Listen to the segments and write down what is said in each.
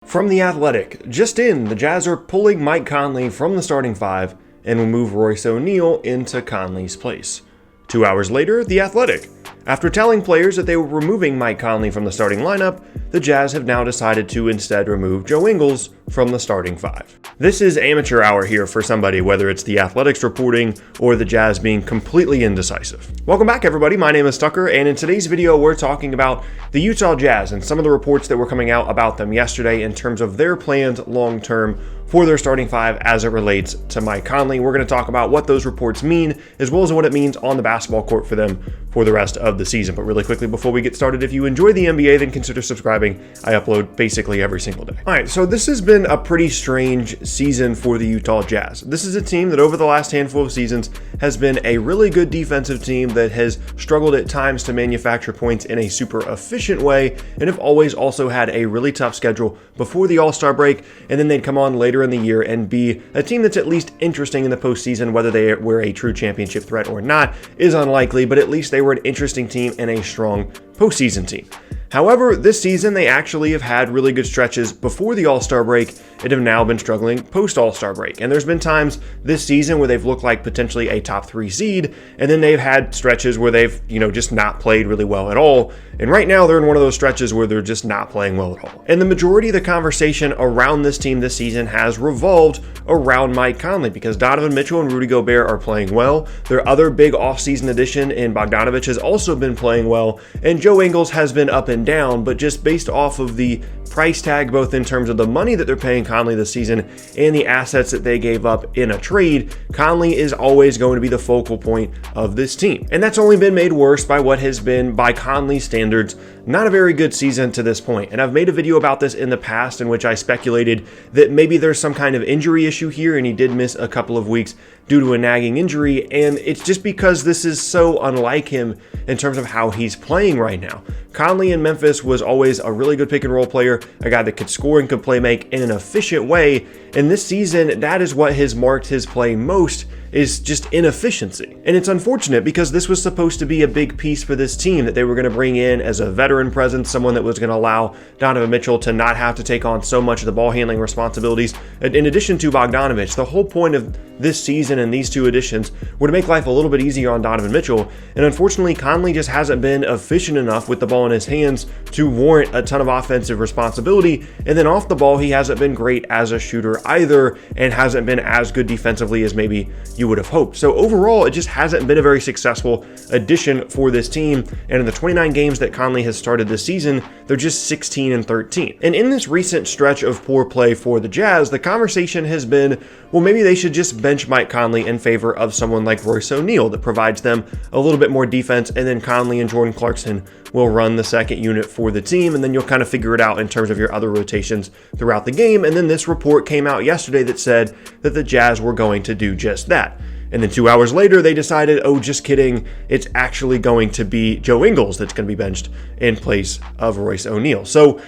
From The Athletic, just in, the Jazz are pulling Mike Conley from the starting five and will move Royce O'Neale into Conley's place. 2 hours later, The Athletic. After telling players that they were removing Mike Conley from the starting lineup, the Jazz have now decided to instead remove Joe Ingles from the starting five. This is amateur hour here for somebody, whether it's The Athletic's reporting or the Jazz being completely indecisive. Welcome back, everybody. My name is Tucker, and in today's video, we're talking about the Utah Jazz and some of the reports that were coming out about them yesterday in terms of their plans long-term for their starting five as it relates to Mike Conley. We're going to talk about what those reports mean, as well as what it means on the basketball court for them for the rest of the season. But really quickly, before we get started, if you enjoy the NBA, then consider subscribing. I upload basically every single day. All right, so this has been a pretty strange season for the Utah Jazz. This is a team that over the last handful of seasons has been a really good defensive team that has struggled at times to manufacture points in a super efficient way, and have always also had a really tough schedule before the All-Star break, and then they'd come on later in the year and be a team that's at least interesting in the postseason. Whether they were a true championship threat or not is unlikely, but at least they were an interesting team and a strong postseason team. However, this season they actually have had really good stretches before the All-Star break and have now been struggling post-All-Star break. And there's been times this season where they've looked like potentially a top 3 seed, and then they've had stretches where they've, just not played really well at all. And right now they're in one of those stretches where they're just not playing well at all. And the majority of the conversation around this team this season has revolved around Mike Conley, because Donovan Mitchell and Rudy Gobert are playing well. Their other big offseason addition in Bogdanovic has also been playing well, and Joe Ingles has been up and down, but just based off of the price tag, both in terms of the money that they're paying Conley this season and the assets that they gave up in a trade, Conley is always going to be the focal point of this team. And that's only been made worse by what has been, by Conley's standards, not a very good season to this point. And I've made a video about this in the past in which I speculated that maybe there's some kind of injury issue here, and he did miss a couple of weeks due to a nagging injury, and it's just because this is so unlike him in terms of how he's playing right now. Conley in Memphis was always a really good pick and roll player, a guy that could score and could play make in an efficient way, and this season that is what has marked his play most, is just inefficiency. And it's unfortunate because this was supposed to be a big piece for this team that they were going to bring in as a veteran presence, someone that was going to allow Donovan Mitchell to not have to take on so much of the ball handling responsibilities. In addition to Bogdanovic, the whole point of this season and these two additions were to make life a little bit easier on Donovan Mitchell. And unfortunately, Conley just hasn't been efficient enough with the ball in his hands to warrant a ton of offensive responsibility. And then off the ball, he hasn't been great as a shooter either, and hasn't been as good defensively as maybe you would have hoped. So overall, it just hasn't been a very successful addition for this team. And in the 29 games that Conley has started this season, they're just 16-13. And in this recent stretch of poor play for the Jazz, the conversation has been, well, maybe they should just bench Mike Conley in favor of someone like Royce O'Neale that provides them a little bit more defense, and then Conley and Jordan Clarkson will run the second unit for the team, and then you'll kind of figure it out in terms of your other rotations throughout the game. And then this report came out yesterday that said that the Jazz were going to do just that. And then 2 hours later, they decided, oh, just kidding, it's actually going to be Joe Ingles that's going to be benched in place of Royce O'Neale. So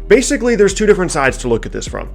basically, there's two different sides to look at this from.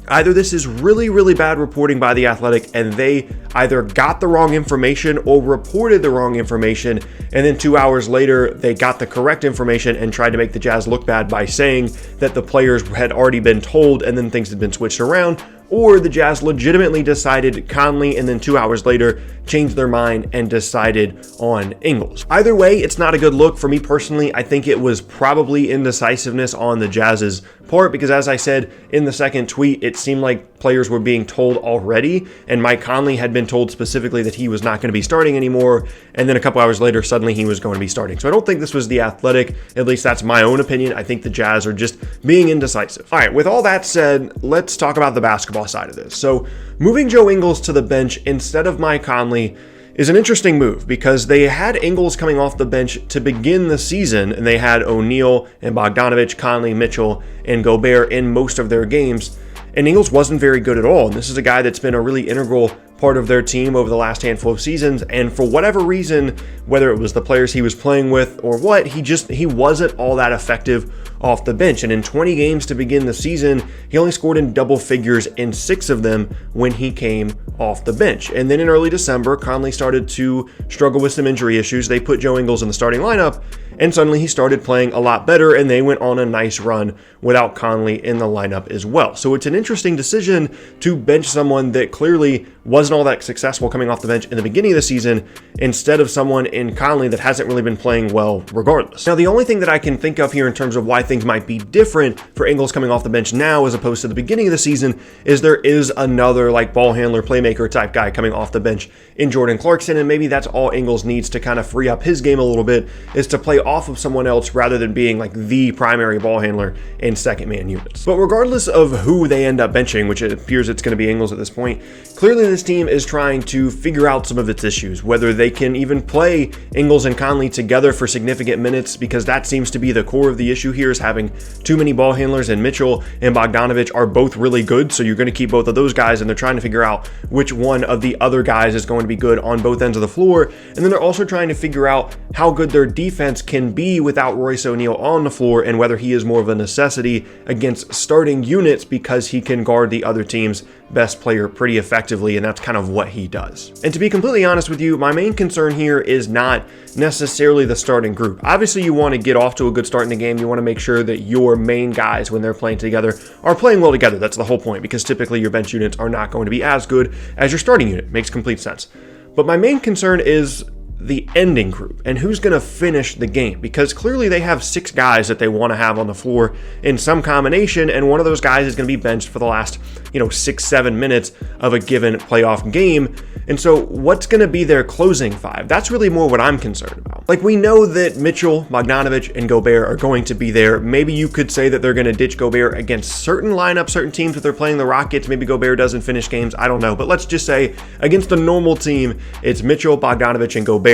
Either this is really, really bad reporting by The Athletic, and they either got the wrong information or reported the wrong information, and then 2 hours later, they got the correct information and tried to make the Jazz look bad by saying that the players had already been told and then things had been switched around. Or the Jazz legitimately decided Conley and then 2 hours later changed their mind and decided on Ingles. Either way, it's not a good look. For me personally, I think it was probably indecisiveness on the Jazz's part, because as I said in the second tweet, it seemed like players were being told already, and Mike Conley had been told specifically that he was not going to be starting anymore, and then a couple hours later, suddenly he was going to be starting. So I don't think this was The Athletic, at least that's my own opinion. I think the Jazz are just being indecisive. All right, with all that said, let's talk about the basketball side of this. So moving Joe Ingles to the bench instead of Mike Conley is an interesting move, because they had Ingles coming off the bench to begin the season, and they had O'Neale and Bogdanovic, Conley, Mitchell, and Gobert in most of their games, and Ingles wasn't very good at all. And this is a guy that's been a really integral part of their team over the last handful of seasons, and for whatever reason, whether it was the players he was playing with or what, he wasn't all that effective off the bench. And in 20 games to begin the season, he only scored in double figures in 6 of them when he came off the bench. And then in early December, Conley started to struggle with some injury issues. They put Joe Ingles in the starting lineup, and suddenly he started playing a lot better, and they went on a nice run without Conley in the lineup as well. So it's an interesting decision to bench someone that clearly wasn't all that successful coming off the bench in the beginning of the season instead of someone in Conley that hasn't really been playing well regardless. Now, the only thing that I can think of here in terms of why things might be different for Ingles coming off the bench now as opposed to the beginning of the season is there is another like ball handler, playmaker type guy coming off the bench in Jordan Clarkson, and maybe that's all Ingles needs to kind of free up his game a little bit, is to play off of someone else rather than being like the primary ball handler in second man units. But regardless of who they end up benching, which it appears it's going to be Ingles at this point, clearly this team is trying to figure out some of its issues, whether they can even play Ingles and Conley together for significant minutes, because that seems to be the core of the issue here, is having too many ball handlers, and Mitchell and Bogdanovich are both really good, so you're going to keep both of those guys, and they're trying to figure out which one of the other guys is going to be good on both ends of the floor. And then they're also trying to figure out how good their defense can be without Royce O'Neale on the floor, and whether he is more of a necessity against starting units because he can guard the other team's best player pretty effectively, and that's kind of what he does. And to be completely honest with you, my main concern here is not necessarily the starting group. Obviously, you want to get off to a good start in the game. You want to make sure that your main guys, when they're playing together, are playing well together. That's the whole point, because typically your bench units are not going to be as good as your starting unit. Makes complete sense. But my main concern is the ending group and who's going to finish the game, because clearly they have 6 guys that they want to have on the floor in some combination, and one of those guys is going to be benched for the last 6-7 minutes of a given playoff game. And so what's going to be their closing 5? That's really more what I'm concerned about. Like, we know that Mitchell, Bogdanovich, and Gobert are going to be there. Maybe you could say that they're going to ditch Gobert against certain lineups, certain teams. If they're playing the Rockets, maybe Gobert doesn't finish games. I don't know. But let's just say against a normal team, it's Mitchell, Bogdanovich, and Gobert.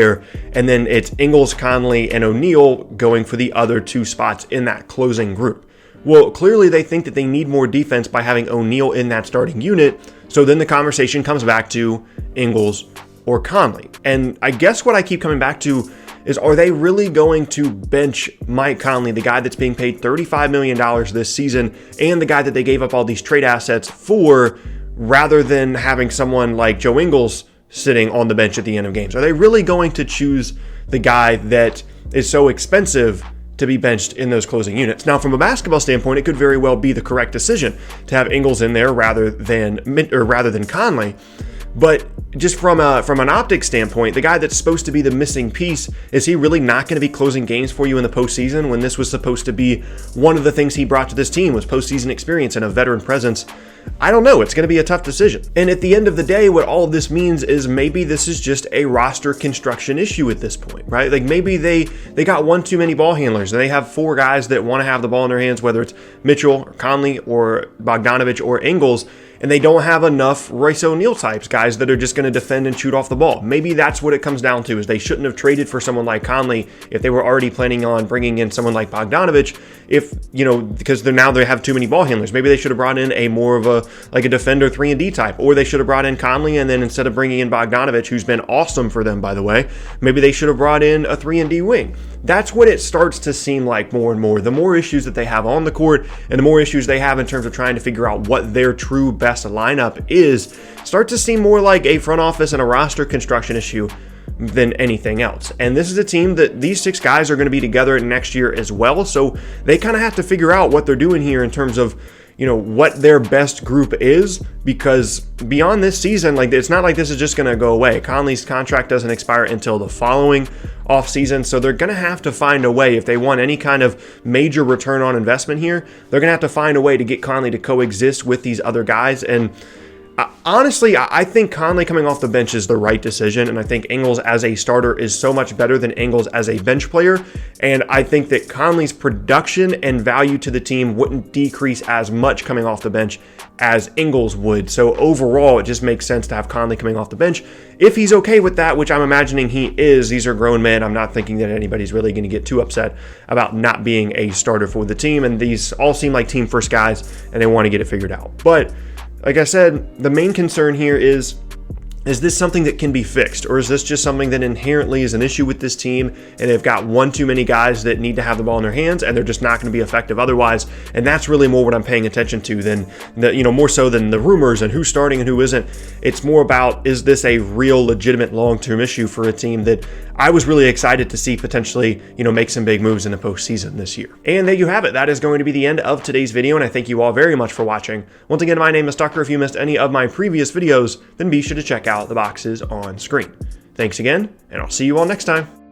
And then it's Ingles, Conley, and O'Neale going for the other 2 spots in that closing group. Well, clearly they think that they need more defense by having O'Neale in that starting unit. So then the conversation comes back to Ingles or Conley. And I guess what I keep coming back to is, are they really going to bench Mike Conley, the guy that's being paid $35 million this season, and the guy that they gave up all these trade assets for, rather than having someone like Joe Ingles sitting on the bench at the end of games? Are they really going to choose the guy that is so expensive to be benched in those closing units? Now, from a basketball standpoint, it could very well be the correct decision to have Ingles in there rather than Conley. But just from an optics standpoint, the guy that's supposed to be the missing piece, is he really not going to be closing games for you in the postseason, when this was supposed to be one of the things he brought to this team, was postseason experience and a veteran presence? I don't know. It's going to be a tough decision. And at the end of the day, what all of this means is maybe this is just a roster construction issue at this point, right? Like, maybe they got one too many ball handlers, and they have 4 guys that want to have the ball in their hands, whether it's Mitchell or Conley or Bogdanovich or Ingles, and they don't have enough Royce O'Neale types, guys that are just going to defend and shoot off the ball. Maybe that's what it comes down to, is they shouldn't have traded for someone like Conley if they were already planning on bringing in someone like Bogdanovich, because they have too many ball handlers. Maybe they should have brought in a more of a defender 3-and-D type, or they should have brought in Conley, and then instead of bringing in Bogdanovich, who's been awesome for them, by the way, maybe they should have brought in a 3-and-D wing. That's what it starts to seem like more and more. The more issues that they have on the court, and the more issues they have in terms of trying to figure out what their true best lineup is, start to seem more like a front office and a roster construction issue than anything else. And this is a team that these 6 guys are going to be together next year as well, so they kind of have to figure out what they're doing here in terms of what their best group is, because beyond this season, it's not like this is just going to go away. Conley's contract doesn't expire until the following offseason, so they're going to have to find a way, if they want any kind of major return on investment here, they're going to have to find a way to get Conley to coexist with these other guys. And honestly, I think Conley coming off the bench is the right decision, and I think Ingles as a starter is so much better than Ingles as a bench player, and I think that Conley's production and value to the team wouldn't decrease as much coming off the bench as Ingles would. So overall, it just makes sense to have Conley coming off the bench. If he's okay with that, which I'm imagining he is, these are grown men. I'm not thinking that anybody's really going to get too upset about not being a starter for the team, and these all seem like team first guys, and they want to get it figured out. But like I said, the main concern here is Is this something that can be fixed, or is this just something that inherently is an issue with this team and they've got one too many guys that need to have the ball in their hands and they're just not going to be effective otherwise? And that's really more what I'm paying attention to than more so than the rumors and who's starting and who isn't. It's more about, is this a real legitimate long-term issue for a team that I was really excited to see potentially, make some big moves in the postseason this year. And there you have it. That is going to be the end of today's video, and I thank you all very much for watching. Once again, my name is Tucker. If you missed any of my previous videos, then be sure to check out the boxes on screen. Thanks again, and I'll see you all next time.